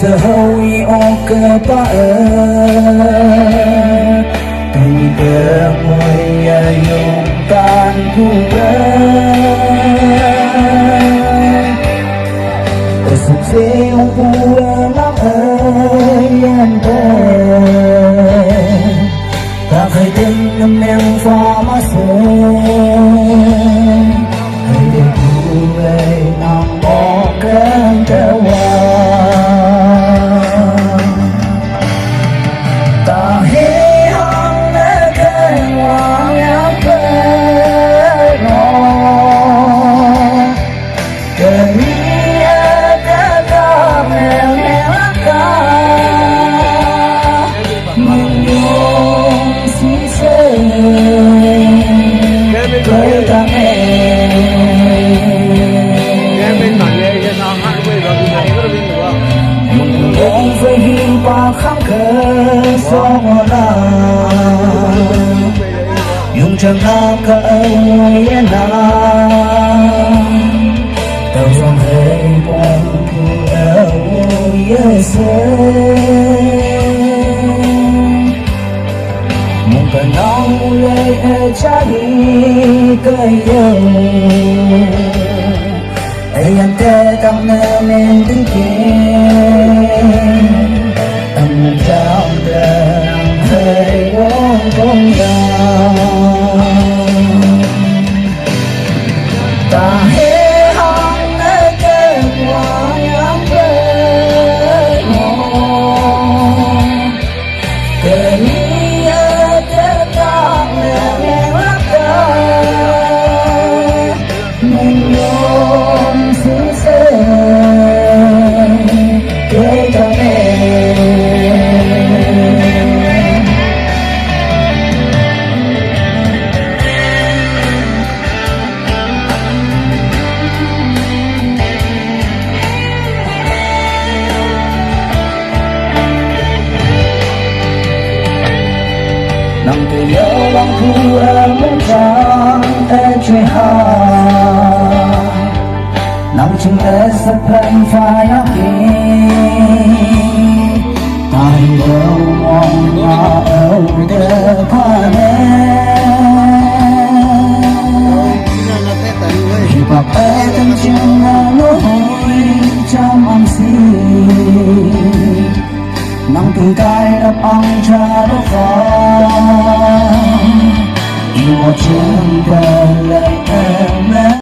giờ hôi ô cơ ba tình cờ môi dùng tan thu sụp xeo vua lắm ơi em ta phải tin năm em pha má sơ hãy để vui nằm bỏ cơn trở ta hãy hăng để cơn hoa ngát về cơn qua khám khờ gió la dùng chân tháp cả ơi yên na tàu dòng hơi buồn thu eo sơ một cơn nóng lệ cha đi cây yêu ai anh te cam nên đứng kia trong đêm hơi uống không đau ta hãy hăng nơi cơn hoa ngát về cơn nhớ kết ta nghe mắt ta mình ôm xứ sở kể cả nằm từ nhớ lòng thu em muốn trăng em chơi hà nằm chung để sắp lên phải áo ai đâu mong mà âu để pha khi bạc bé thân chân lối trong âm xì nắng từ tay ấp ong cha đất vàng yêu một chân cờ lệ